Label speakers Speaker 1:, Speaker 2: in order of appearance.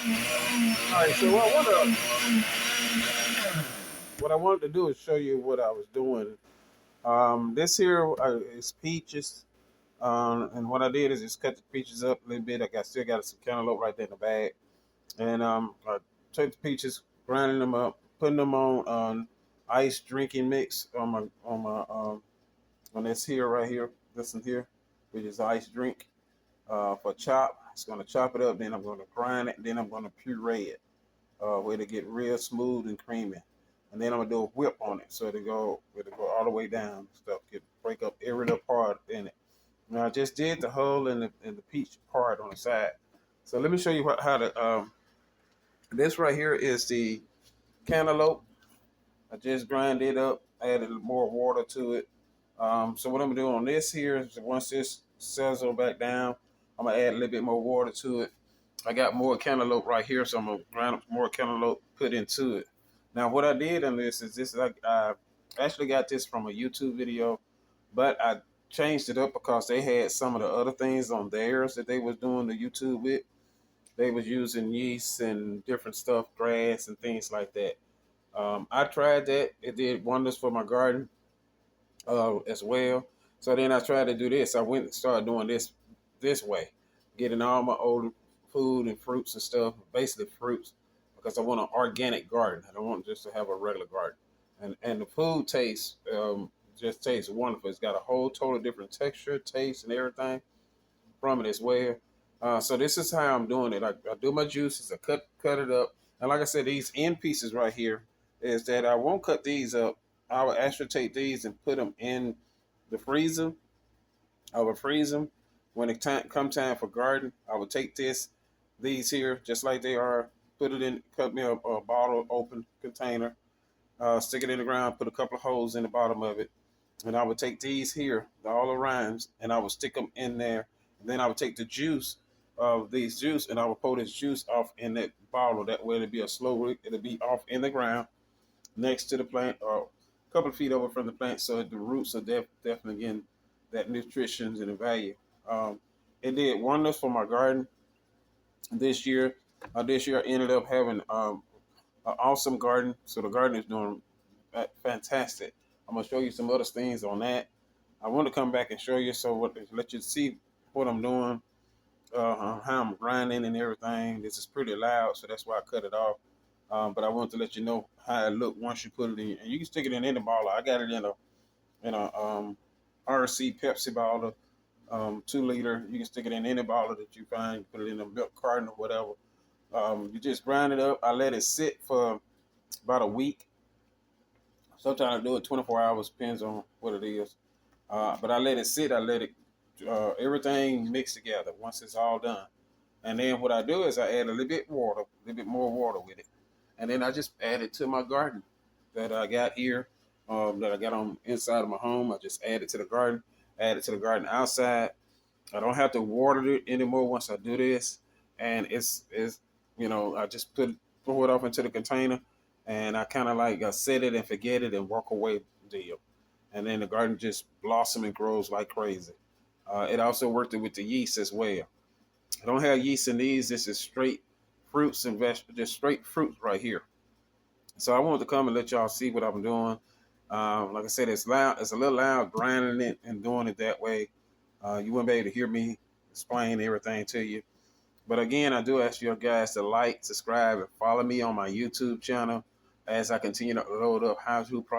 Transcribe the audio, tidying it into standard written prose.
Speaker 1: All right, so what I wanted to do is show you what I was doing. This here is peaches, and what I did is just cut the peaches up a little bit. Still got some cantaloupe right there in the bag, and I took the peaches, grinding them up, putting them on ice drinking mix on this here right here, this one here, which is ice drink for chop. It's gonna chop it up, then I'm gonna grind it, then I'm gonna puree it, where to get real smooth and creamy. And then I'm gonna do a whip on it, so it'll go all the way down. Stuff get break up every little part in it. Now I just did the hull and the peach part on the side. So let me show you how to. This right here is the cantaloupe. I just grind it up, added more water to it. So what I'm gonna do on this here is once this sizzle back down, I'm gonna add a little bit more water to it. I got more cantaloupe right here, so I'm gonna grind up more cantaloupe, put into it. Now, what I did on this is I actually got this from a YouTube video, but I changed it up because they had some of the other things on theirs that they was doing the YouTube with. They was using yeast and different stuff, grass and things like that. I tried that; it did wonders for my garden as well. So then I tried to do this. I went and started doing this way, getting all my old food and fruits and stuff, basically fruits, because I want an organic garden. I don't want just to have a regular garden. And the food tastes just tastes wonderful. It's got a whole total different texture, taste, and everything from it as well. So this is how I'm doing it. I do my juices. I cut it up, and like I said, these end pieces right here is that I won't cut these up. I will actually take these and put them in the freezer. I will freeze them when it come time for garden. I will take these here just like they are, put it in, cut me a bottle open container, stick it in the ground, put a couple of holes in the bottom of it, and I would take these here, all the rinds, and I would stick them in there. And then I would take the juice of these juice, and I would pour this juice off in that bottle. That way, it'll be off in the ground next to the plant, or a couple of feet over from the plant, so the roots are definitely getting that nutrition and the value. Um, it did wonders for my garden this year. This year I ended up having an awesome garden. So the garden is doing fantastic. I'm gonna show you some other things on that. I want to come back and show you let you see what I'm doing, how I'm grinding and everything. This is pretty loud, so that's why I cut it off. But I want to let you know how it look once you put it in, and you can stick it in any bottle. I got it in a RC Pepsi bottle, 2 liter. You can stick it in any bottle that you find. Put it in a milk carton or whatever. You just grind it up. I let it sit for about a week. Sometimes I do it 24 hours, depends on what it is. But I let it sit. I let it everything mix together once it's all done. And then what I do is I add a little bit more water with it, and then I just add it to my garden that I got here, that I got on inside of my home. I just add it to the garden, add it to the garden outside. I don't have to water it anymore once I do this, and it's I just pour it off into the container, and I kind of like I set it and forget it and walk away deal, and then the garden just blossom and grows like crazy. It also worked it with the yeast as well. I don't have yeast in these. This is straight fruits and vegetables, just straight fruits right here. So I wanted to come and let y'all see what I'm doing. Like I said, it's loud. It's a little loud grinding it and doing it that way. You wouldn't be able to hear me explain everything to you. But again, I do ask you guys to like, subscribe, and follow me on my YouTube channel as I continue to load up how-to projects